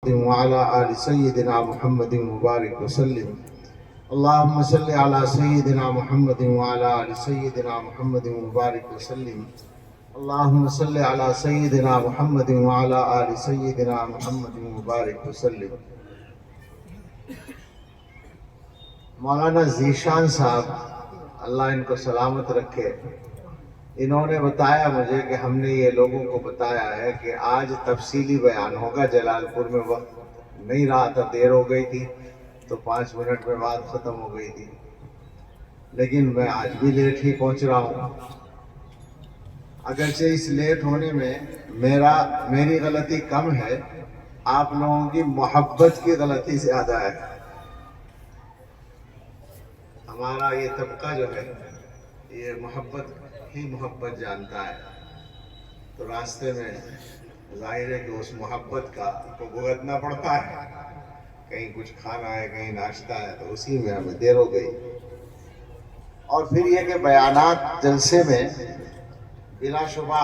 وعلى آل سيدنا محمد مبارك وسلم اللهم صل على سيدنا محمد وعلى آل سيدنا محمد مبارك وسلم اللهم صل على سيدنا محمد وعلى آل سيدنا محمد مبارك وسلم۔ مولانا ذیشان صاحب اللہ ان کو سلامت رکھے، انہوں نے بتایا مجھے کہ ہم نے یہ لوگوں کو بتایا ہے کہ آج تفصیلی بیان ہوگا۔ جلال پور میں وقت نہیں رہا تھا، دیر ہو گئی تھی تو 5 منٹ میں بات ختم ہو گئی تھی، لیکن میں آج بھی لیٹ ہی پہنچ رہا ہوں۔ اگرچہ اس لیٹ ہونے میں میری غلطی کم ہے، آپ لوگوں کی محبت کی غلطی زیادہ ہے۔ ہمارا یہ طبقہ جو ہے یہ محبت ہی محبت جانتا ہے، تو راستے میں ظاہر ہے کہ اس محبت کا کو بھگتنا پڑتا ہے، کہیں کچھ کھانا ہے کہیں ناشتہ ہے، تو اسی میں ہمیں دیر ہو گئی۔ اور پھر یہ کہ بیانات جلسے میں بلا شبہ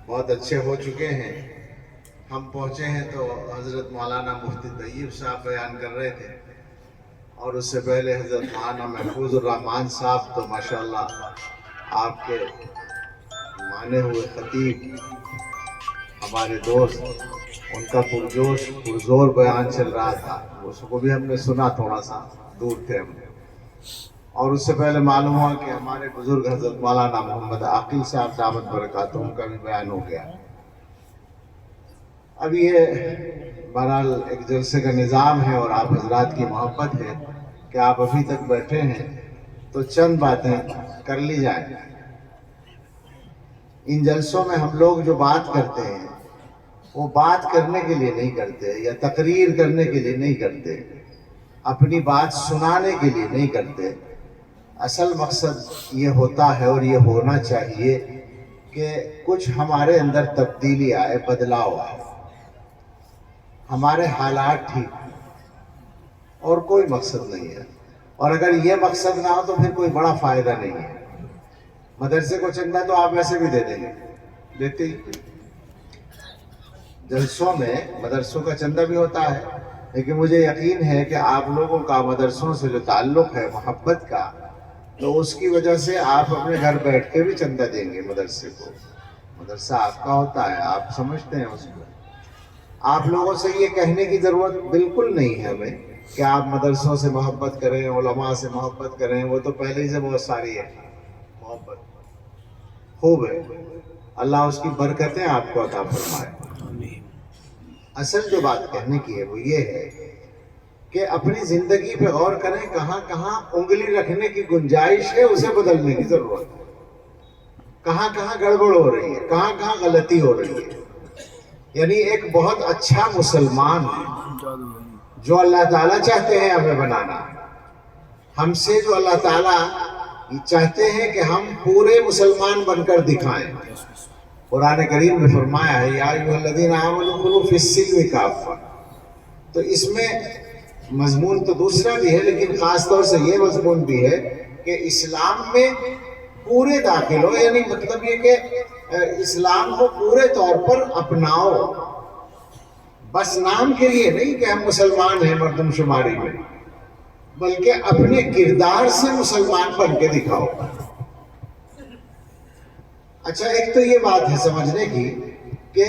بہت اچھے ہو چکے ہیں۔ ہم پہنچے ہیں تو حضرت مولانا مفتی طیب صاحب بیان کر رہے تھے، اور اس سے پہلے حضرت مولانا محفوظ الرحمان صاحب تو ماشاءاللہ آپ کے مانے ہوئے خطیب ہمارے دوست، ان کا پرجوش پرزور بیان چل رہا تھا، اس کو بھی ہم نے سنا، تھوڑا سا دور تھے ہم۔ اور اس سے پہلے معلوم ہوا کہ ہمارے بزرگ حضرت مولانا محمد عاقل صاحب دامت برکاتہم کا بھی بیان ہو گیا۔ اب یہ بہرحال ایک جلسے کا نظام ہے اور آپ حضرات کی محبت ہے کہ آپ ابھی تک بیٹھے ہیں، تو چند باتیں کر لی جائیں۔ ان جلسوں میں ہم لوگ جو بات کرتے ہیں وہ بات کرنے کے لیے نہیں کرتے یا تقریر کرنے کے لیے نہیں کرتے، اپنی بات سنانے کے لیے نہیں کرتے۔ اصل مقصد یہ ہوتا ہے اور یہ ہونا چاہیے کہ کچھ ہمارے اندر تبدیلی آئے، بدلاؤ آئے، ہمارے حالات ٹھیک، اور کوئی مقصد نہیں ہے۔ اور اگر یہ مقصد نہ ہو تو پھر کوئی بڑا فائدہ نہیں ہے۔ مدرسے کو چندہ تو آپ ویسے بھی دے دیں گے، دیتے ہی۔ جلسوں میں مدرسوں کا چندہ بھی ہوتا ہے، لیکن مجھے یقین ہے کہ آپ لوگوں کا مدرسوں سے جو تعلق ہے محبت کا، تو اس کی وجہ سے آپ اپنے گھر بیٹھ کے بھی چندہ دیں گے مدرسے کو۔ مدرسہ آپ کا ہوتا ہے، آپ سمجھتے ہیں اس کو۔ آپ لوگوں سے یہ کہنے کی ضرورت بالکل نہیں ہے ہمیں کہ آپ مدرسوں سے محبت کریں، علماء سے محبت کریں، وہ تو پہلے ہی سے بہت ساری ہے محبت، خوب ہے، اللہ اس کی برکتیں آپ کو عطا فرمائے۔ اصل جو بات کہنے کی ہے وہ یہ ہے کہ اپنی زندگی پہ غور کریں، کہاں کہاں انگلی رکھنے کی گنجائش ہے اسے بدلنے کی ضرورت ہے، کہاں کہاں گڑبڑ ہو رہی ہے، کہاں کہاں غلطی ہو رہی ہے۔ یعنی ایک بہت اچھا مسلمان جو اللہ تعالیٰ چاہتے ہیں ہمیں بنانا، ہم سے جو اللہ تعالیٰ چاہتے ہیں کہ ہم پورے مسلمان بن کر دکھائیں۔ قرآن کریم میں فرمایا ہے یا ایھا الذین آمنوا ادخلوا فی السلم کافہ، تو اس میں مضمون تو دوسرا بھی ہے، لیکن خاص طور سے یہ مضمون بھی ہے کہ اسلام میں پورے داخل ہو، یعنی مطلب یہ کہ اسلام کو پورے طور پر اپناؤ، بس نام کے لیے نہیں کہ ہم مسلمان ہیں مردم شماری میں، بلکہ اپنے کردار سے مسلمان بن کے دکھاؤ۔ اچھا، ایک تو یہ بات ہے سمجھنے کی کہ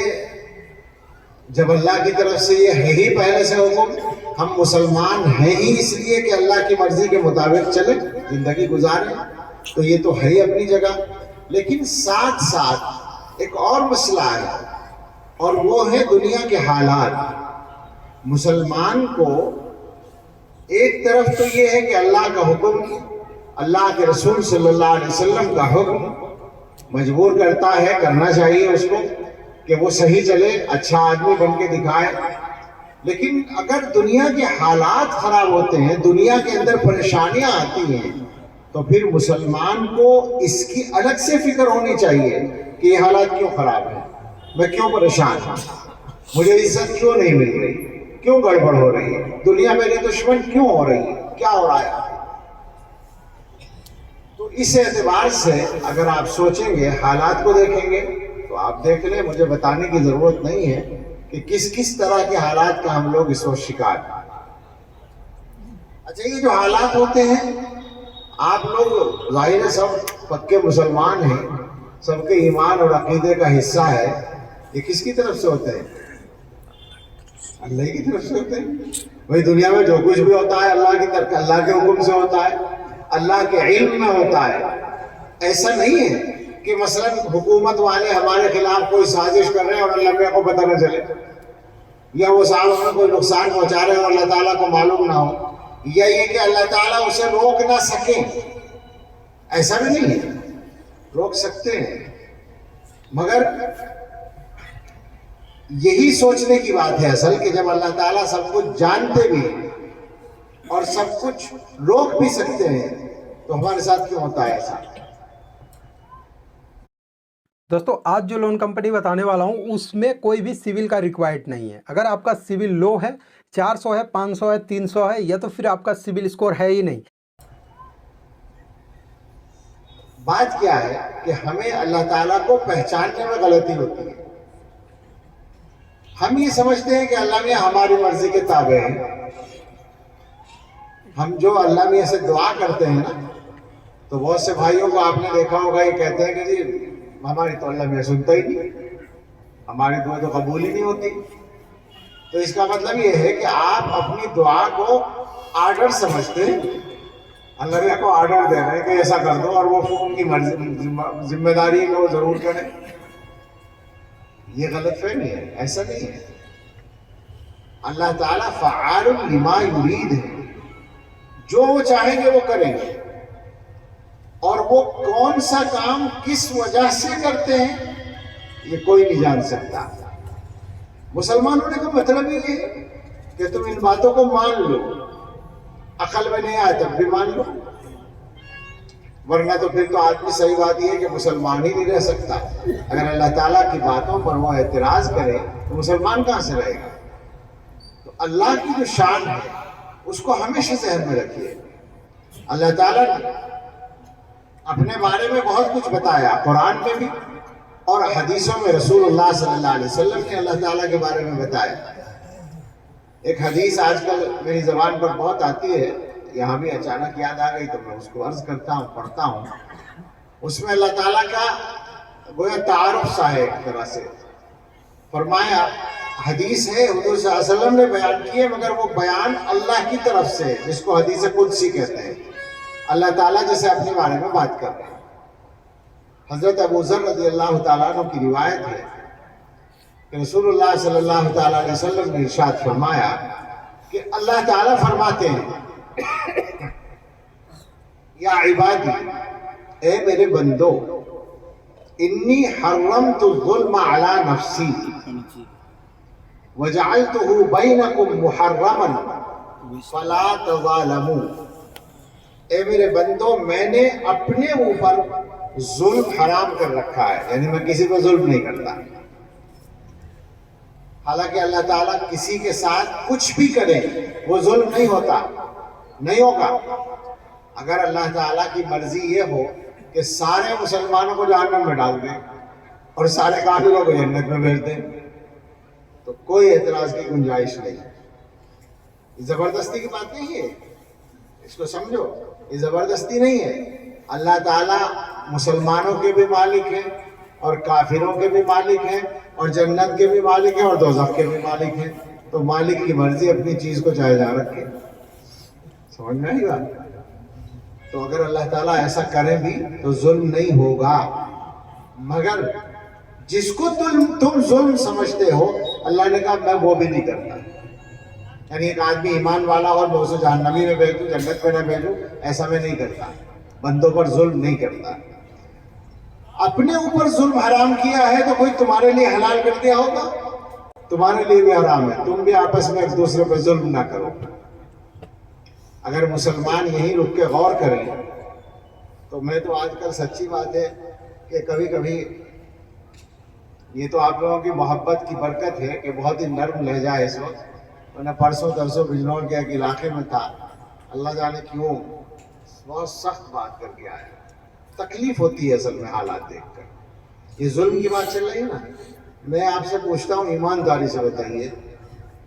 جب اللہ کی طرف سے یہ ہے ہی پہلے سے حکم، ہم مسلمان ہیں ہی اس لیے کہ اللہ کی مرضی کے مطابق چلیں، زندگی گزاریں، تو یہ تو ہے ہی اپنی جگہ۔ لیکن ساتھ ساتھ ایک اور مسئلہ ہے، اور وہ ہے دنیا کے حالات۔ مسلمان کو ایک طرف تو یہ ہے کہ اللہ کا حکم، اللہ کے رسول صلی اللہ علیہ وسلم کا حکم مجبور کرتا ہے، کرنا چاہیے اس کو کہ وہ صحیح چلے، اچھا آدمی بن کے دکھائے۔ لیکن اگر دنیا کے حالات خراب ہوتے ہیں، دنیا کے اندر پریشانیاں آتی ہیں، تو پھر مسلمان کو اس کی الگ سے فکر ہونی چاہیے کہ یہ حالات کیوں خراب ہیں، میں کیوں پریشان ہوں، مجھے عزت کیوں نہیں مل رہی، کیوں گڑبڑ ہو رہی ہے، دنیا میرے دشمن کیوں ہو رہی ہے، کیا ہو رہا ہے۔ تو اس اعتبار سے اگر آپ سوچیں گے، حالات کو دیکھیں گے، تو آپ دیکھ لیں، مجھے بتانے کی ضرورت نہیں ہے کہ کس کس طرح کے حالات کا ہم لوگ اس وقت شکار ہیں۔ اچھا، یہ جو حالات ہوتے ہیں، آپ لوگ ظاہر ہے سب پکے مسلمان ہیں، سب کے ایمان اور عقیدے کا حصہ ہے، یہ کس کی طرف سے ہوتے ہیں؟ اللہ کی طرف سے ہوتے ہیں۔ بھائی دنیا میں جو کچھ بھی ہوتا ہے اللہ کی طرف، اللہ کے حکم سے ہوتا ہے، اللہ کے علم میں ہوتا ہے۔ ایسا نہیں ہے کہ مثلا حکومت والے ہمارے خلاف کوئی سازش کر رہے ہیں اور اللہ میاں کو پتہ نہ چلے، یا وہ صاحب ہمیں کوئی نقصان پہنچا رہے ہیں اور اللہ تعالیٰ کو معلوم نہ ہو، یا یہ کہ اللہ تعالیٰ اسے روک نہ سکے۔ ایسا بھی نہیں ہے، روک سکتے ہیں، مگر یہی سوچنے کی بات ہے اصل کہ جب اللہ تعالیٰ سب کچھ جانتے بھی ہیں اور سب کچھ روک بھی سکتے ہیں تو ہمارے ساتھ کیوں ہوتا ہے ایسا؟ دوستو آج جو لون کمپنی بتانے والا ہوں اس میں کوئی بھی سیول کا ریکوائرڈ نہیں ہے۔ اگر آپ کا سیول لو ہے، 400 ہے، 500 ہے، 300 ہے، یا تو پھر آپ کا سیول اسکور ہے ہی نہیں۔ بات کیا ہے کہ ہمیں اللہ تعالیٰ کو پہچاننے میں غلطی ہوتی ہے۔ ہم یہ سمجھتے ہیں کہ اللہ میاں ہماری مرضی کے تابع ہیں۔ ہم جو اللہ میاں سے دعا کرتے ہیں نا، تو بہت سے بھائیوں کو آپ نے دیکھا ہوگا یہ کہتے ہیں کہ جی ہماری تو اللہ میاں سنتا ہی نہیں، ہماری دعا تو قبول ہی نہیں ہوتی۔ تو اس کا مطلب یہ ہے کہ آپ اپنی دعا کو آرڈر سمجھتے ہیں، اللہ میاں کو آرڈر دے رہے ہیں کہ ایسا کر دو، اور وہ ان کی ذمہ داری ہے کہ وہ ضرور کریں۔ یہ غلط فہمی ہے، ایسا نہیں ہے۔ اللہ تعالیٰ فعال لما یرید ہے، جو وہ چاہیں گے وہ کریں گے، اور وہ کون سا کام کس وجہ سے کرتے ہیں یہ کوئی نہیں جان سکتا۔ مسلمان ہونے کا مطلب یہ ہے کہ تم ان باتوں کو مان لو، عقل میں نہیں آئے تب بھی مان لو، ورنہ تو پھر تو آدمی صحیح بات یہ ہے کہ مسلمان ہی نہیں رہ سکتا۔ اگر اللہ تعالیٰ کی باتوں پر وہ اعتراض کرے تو مسلمان کہاں سے رہے گا؟ تو اللہ کی جو شان ہے اس کو ہمیشہ ذہن میں رکھیے۔ اللہ تعالیٰ نے اپنے بارے میں بہت کچھ بتایا، قرآن میں بھی اور حدیثوں میں رسول اللہ صلی اللہ علیہ وسلم نے اللہ تعالیٰ کے بارے میں بتایا۔ ایک حدیث آج کل میری زبان پر بہت آتی ہے، یہاں بھی اچانک یاد آ گئی تو میں اس کو عرض کرتا ہوں، پڑھتا ہوں۔ اس میں اللہ تعالیٰ کا گویا تعارف سا ہے ایک طرح سے۔ فرمایا، حدیث ہے حضور صلی اللہ علیہ وسلم نے بیان کیے، مگر وہ بیان اللہ کی طرف سے، جس کو حدیث قدسی کہتے ہیں۔ اللہ تعالیٰ جیسے اپنے بارے میں بات کر رہے ہیں۔ حضرت ابو ذر رضی اللہ تعالیٰ عنہ کی روایت ہے کہ رسول اللہ صلی اللہ تعالیٰ علیہ وسلم نے ارشاد فرمایا کہ اللہ تعالیٰ فرماتے ہیں، یا عبادی، اے میرے بندو، انی حرمت الظلم علی نفسی وجعلتہ بینکم محرما فلا تظالموا۔ اے میرے بندو، میں نے اپنے اوپر ظلم حرام کر رکھا ہے، یعنی میں کسی کو ظلم نہیں کرتا۔ حالانکہ اللہ تعالیٰ کسی کے ساتھ کچھ بھی کرے وہ ظلم نہیں ہوتا، نہیں ہوگا۔ اگر اللہ تعالیٰ کی مرضی یہ ہو کہ سارے مسلمانوں کو جہنم میں ڈال دیں اور سارے کافروں کو جنت میں بھیج دیں تو کوئی اعتراض کی گنجائش نہیں۔ زبردستی کی بات نہیں ہے، اس کو سمجھو، یہ زبردستی نہیں ہے۔ اللہ تعالیٰ مسلمانوں کے بھی مالک ہیں اور کافروں کے بھی مالک ہیں اور جنت کے بھی مالک ہیں اور دوزخ کے بھی مالک ہیں۔ تو مالک کی مرضی اپنی چیز کو چاہے جا رکھے، سمجھ میں نہیں بات؟ تو اگر اللہ تعالیٰ ایسا کرے بھی تو ظلم نہیں ہوگا، مگر جس کو تم ظلم سمجھتے ہو، اللہ نے کہا میں وہ بھی نہیں کرتا۔ یعنی ایک آدمی ایمان والا اور میں اسے جہنمی میں بھیجوں، جنت میں نہ بھیجوں، ایسا میں نہیں کرتا، بندوں پر ظلم نہیں کرتا۔ اپنے اوپر ظلم حرام کیا ہے تو کوئی تمہارے لیے حلال کر دیا ہوگا؟ تمہارے لیے بھی حرام ہے، تم بھی آپس میں ایک دوسرے پر ظلم نہ کرو۔ اگر مسلمان یہیں رک کے غور کریں تو میں تو آج کل سچی بات ہے کہ کبھی کبھی یہ تو آپ لوگوں کی محبت کی برکت ہے کہ بہت ہی نرم لہجہ ہے اس وقت، ورنہ پرسوں ترسوں بجنور کے ایک علاقے میں تھا، اللہ جانے کیوں بہت سخت بات کر کے آیا۔ تکلیف ہوتی ہے اصل میں حالات دیکھ کر۔ یہ ظلم کی بات چل رہی ہے نا، میں آپ سے پوچھتا ہوں ایمانداری سے بتائیے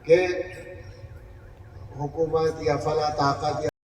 کہ حکومت یا فلاں طاقت یا